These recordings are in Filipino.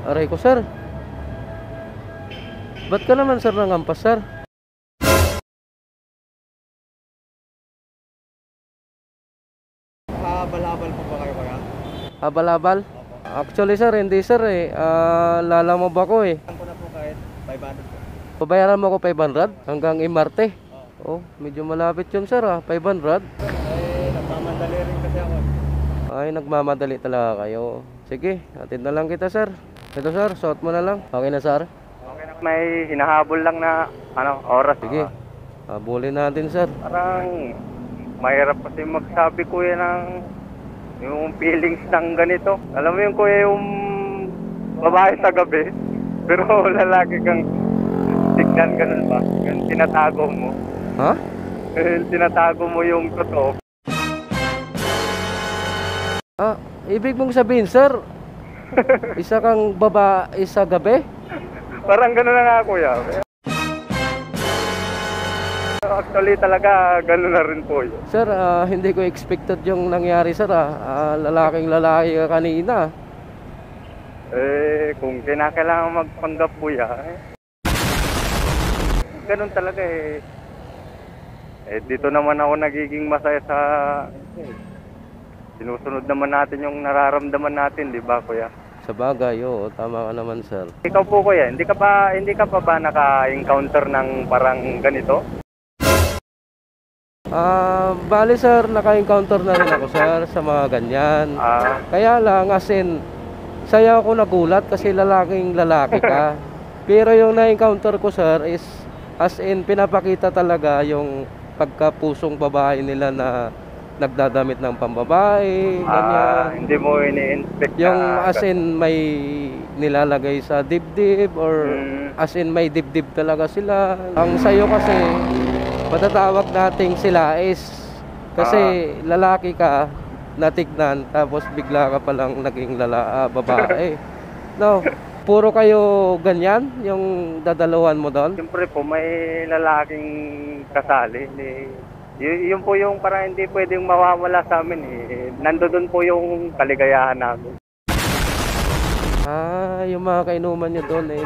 Aray ko, sir. Ba't ka naman, sir, nangampas, sir? Habal-habal po ba kayo kaya? Habal-habal? Actually, sir, hindi, sir, eh. Lalamove ako, eh. Saan ko na po kahit 500 po. Pabayaran mo ako 500 hanggang Imarte. Oh, medyo malapit yun, sir, 500. Nagmamadali rin kasi ako. Ay, nagmamadali talaga kayo. Sige, atid na lang kita, sir. Ito, sir, suot mo na lang. Okay na, sir? Okay na. May hinahabol lang na oras. Sige, habulin natin, sir. Parang mahirap kasi magsabi kuya ng yung feelings ng ganito. Alam mo yung kuya yung babae sa gabi, pero lalaki kang tignan, ganun ba? Yung tinatago mo. Ha? Tinatago mo yung totoo. Ibig mong sabihin, sir, isa kang babae sa gabi? Parang ganun na nga kuya. Actually talaga ganun na rin po yun. Sir, hindi ko expected yung nangyari, sir. Lalaking lalaki ka kanina. Kung kinakailangan magpanggap kuya, ganun talaga eh. Dito naman ako nagiging masaya sa sinusunod naman natin yung nararamdaman natin, di ba kuya? Sa bagay, oo, tama ka naman, sir. Ikaw po kuya, hindi ka pa ba naka-encounter ng parang ganito? Bali, sir, naka-encounter na rin ako, sir, sa mga ganyan. Kaya lang, as in, saya ako nagulat kasi lalaking lalaki ka. Pero yung na-encounter ko, sir, is as in, pinapakita talaga yung pagkapusong babae nila na nagdadamit ng pambabae, ganyan. Hindi mo ini-inspect yung as in may nilalagay sa dibdib or as in may dibdib talaga sila. Ang sayo kasi matatawag nating sila is kasi lalaki ka natignan tapos bigla ka palang naging babae. No, puro kayo ganyan yung dadaluhan mo doon? Siyempre po may lalaking kasali. Yun po yung parang hindi pwedeng mawawala sa amin eh. Nandoon po yung kaligayahan namin. Yung mga kainuman nyo doon eh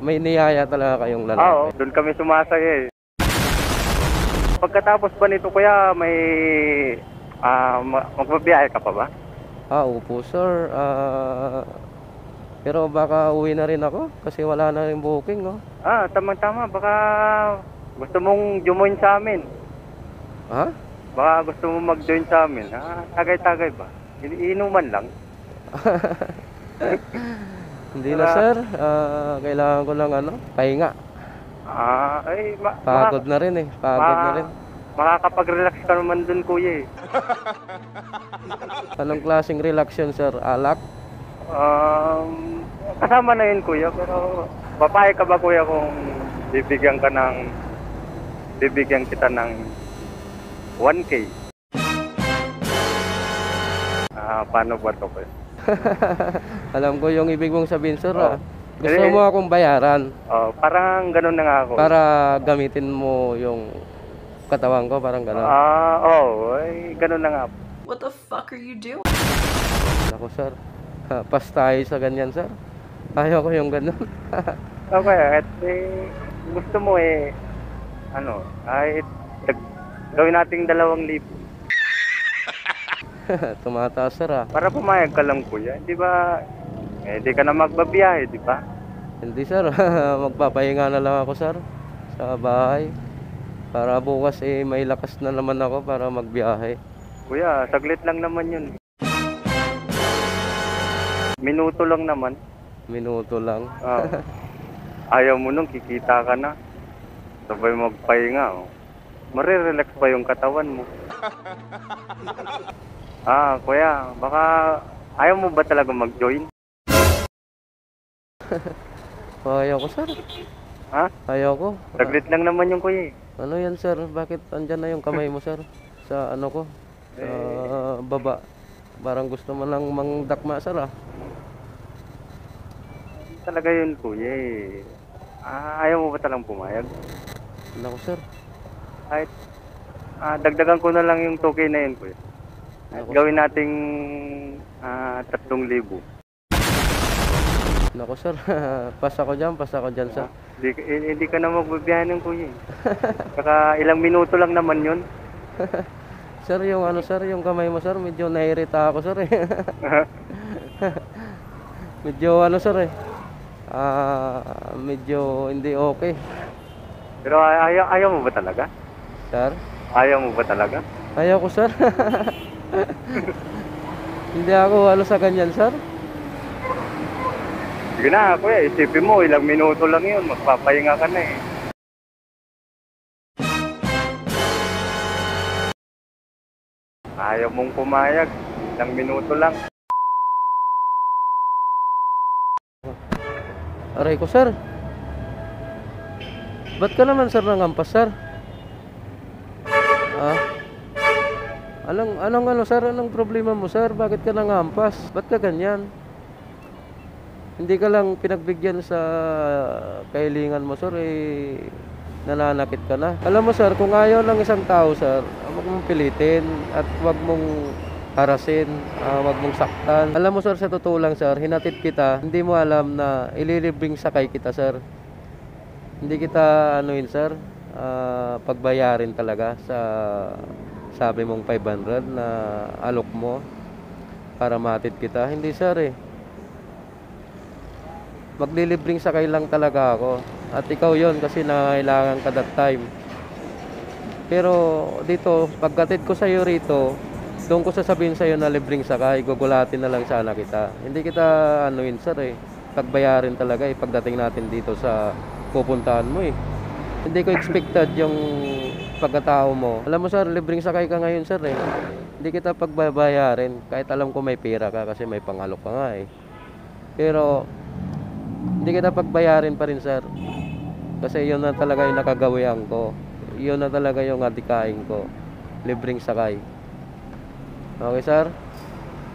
may niyaya talaga kayong lalaki. Oo, doon kami sumasaya eh. Pagkatapos ba nito kuya may magbabiyahe ka pa ba? Opo sir. Pero baka uwi na rin ako kasi wala na rin booking, no? Tama-tama. Baka gusto mong join sa amin. Ha? Baka gusto mo mag-join sa amin. Tagay-tagay ba? Inuman lang. Hindi na sir. Kailangan ko lang pahinga. Pagod na rin eh. Pagod na rin. Makakapag-relax ka naman dun kuya eh. Anong klaseng relax yun sir? Alak? Kasama na yun kuya. Pero papayag ka ba kuya kung bibigyan kita ng 1K? Paano ba ito kuya? Alam ko yung ibig mong sabihin sir. Gusto mo akong bayaran? Parang ganun na nga ako. Para gamitin mo yung katawan ko, parang ganun. Ganun na nga. What the fuck are you doing? Ako sir, pas tayo sa ganyan sir. Ayaw ko yung ganun. Okay, at gusto mo gawin nating 2,000. Tumataas sir Para pumayag ka lang kuya, di ba? Di ka na magbabiyahe, di ba? Hindi sir, magpapahinga na lang ako sir sa bahay. Para bukas may lakas na naman ako para magbiyahe. Kuya, saglit lang naman yun. Minuto lang naman. Minuto lang. Ayaw mo nung kikita ka na. Sabay magpahinga. Marirelax pa yung katawan mo. Kuya, baka ayaw mo ba talaga mag-join? Ayaw ko sir. Ayaw ko. Saglit lang naman yung kuya. Ano yan sir? Bakit andyan na yung kamay mo sir? Sa ano ko? Sa baba. Parang gusto mo lang mangdakma sir Talaga yun kuya Ayaw mo ba talang pumayag? Ano ko sir? Kahit dagdagan ko na lang yung 2K na yun kuya. Gawin nating 3,000. Naku sir, pas ako dyan sir. Hindi ka na magbabiyahe ng kuya. Saka ilang minuto lang naman yun. Sir, yung ano sir, yung kamay mo sir, medyo nairita ako sir eh. Medyo ano sir eh. Medyo hindi okay. Pero ayaw mo ba talaga? Sir? Ayaw mo ba talaga? Ayaw ko sir. Hindi ako ano sa ganyan sir. Sige na kuya, isipin mo, ilang minuto lang yun, magpapahinga ka na eh. Ayaw mong pumayag, ilang minuto lang. Aray ko sir. Ba't ka naman sir nangampas sir? Anong ano sir? Anong problema mo sir? Bakit ka nangampas? Ba't ka ganyan? Hindi ka lang pinagbigyan sa kahilingan mo sir eh, nananakit ka na. Alam mo sir, kung ayaw ng isang tao sir, huwag mong pilitin at huwag mong harasin, huwag mong saktan. Alam mo sir, sa totoo lang sir, hinatid kita, hindi mo alam na ililibring sakay kita sir. Hindi kita anuin sir, pagbayarin talaga sa sabi mong 500 na alok mo para matid kita. Hindi sir eh. Maglilibring sakay lang talaga ako. At ikaw yon kasi nangailangan ka that time. Pero dito, pagkatid ko sa'yo rito, doon ko sasabihin sa'yo na libreng sakay, gugulatin na lang sana kita. Hindi kita anuin sir eh. Pagbayarin talaga eh, pagdating natin dito sa pupuntahan mo eh. Hindi ko expected yung pagkatao mo. Alam mo sir, libreng sakay ka ngayon sir eh. Hindi kita pagbabayarin kahit alam ko may pera ka kasi may pangalok ka nga eh. Pero hindi kita pagbayarin pa rin sir. Kasi yun na talaga yung nakagawian ko. Yun na talaga yung adikain ko. Libreng sakay. Okay sir?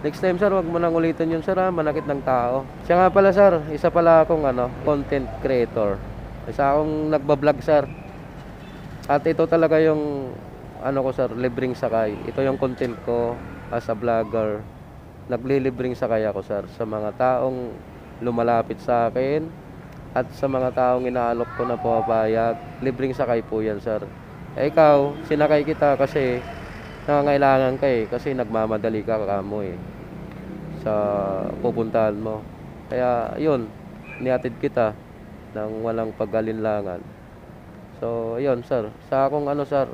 Next time sir, wag mo nang ulitin yun sir ha. Manakit ng tao. Siya nga pala sir, isa pala akong content creator. Isa akong nagbablog sir. At ito talaga yung ko sir, libreng sakay. Ito yung content ko as a vlogger. Naglilibring sakay ako sir sa mga taong lumalapit sa akin at sa mga taong inaalok ko na pumapayag. Libreng sakay po yan sir. Ikaw, sinakay kita kasi nangangailangan ka eh, kasi nagmamadali ka kamo eh sa pupuntahan mo. Kaya yun, niatid kita nang walang pag-alinlangan. So yun sir, sa akong sir,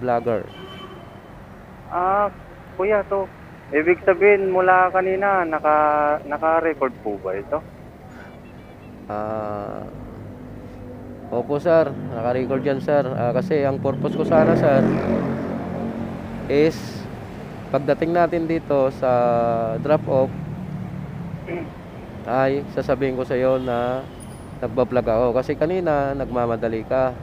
vlogger. Kuya, to ibig sabihin mula kanina naka-record po ba ito? Opo sir, naka-record yan sir. Kasi ang purpose ko sana sir is pagdating natin dito sa drop off ay sasabihin ko sa iyo na nagba-vlog ako kasi kanina nagmamadali ka.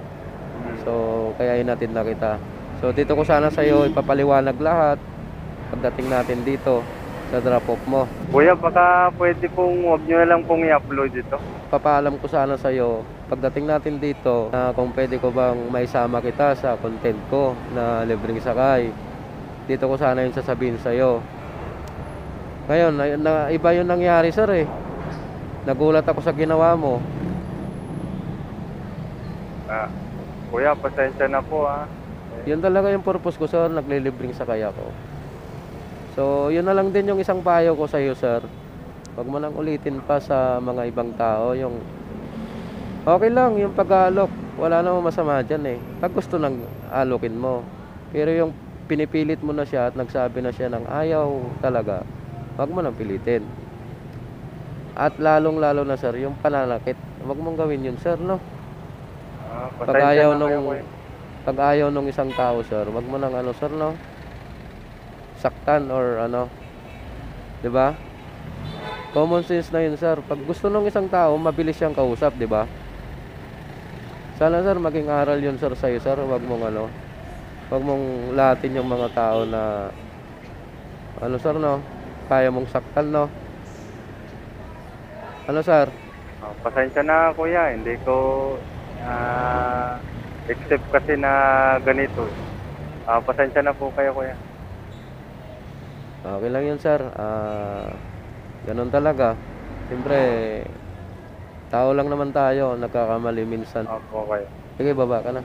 So kaya hinatid na kita. So dito ko sana sa iyo ipapaliwanag lahat pagdating natin dito sa drop off mo. Kuya, baka pwede pong wag nyo na lang pong i-upload ito. Papaalam ko sana sa iyo pagdating natin dito na kung pwede ko bang maisama kita sa content ko na libreng sakay. Dito ko sana yung sasabihin sa iyo. Ngayon, iba yung nangyari sir eh. Nagulat ako sa ginawa mo. Kuya, pasensya na po ha. Yun talaga yung purpose ko sir, naglilibreng sakay ako. So, yun na lang din yung isang payo ko sa iyo, sir. Huwag mo nang ulitin pa sa mga ibang tao yung okay lang yung pag-aalok. Wala namang masama dyan eh. Pag gusto nang alokin mo. Pero yung pinipilit mo na siya at nagsabi na siya ng ayaw talaga, huwag mo nang pilitin. At lalong-lalo na sir, yung pananakit. Huwag mong gawin yun, sir, no? Pag ayaw nung isang tao, sir, huwag mo nang sir, no? Saktan or 'di ba? Common sense na 'yun, sir. Pag gusto ng isang tao, mabilis siyang kausap, 'di ba? Sana sir maging aral 'yun sir sa iyo, sir. Huwag mong lahatin yung mga tao na sir, no? Kaya mong saktan, no? Sir? Pasensya na kuya, hindi ko accept kasi na ganito. Pasensya na po kayo kuya. Okay lang yun sir. Ganun talaga. Siyempre Tao lang naman tayo, nagkakamali minsan. Opo kayo. Sige, baba ka na.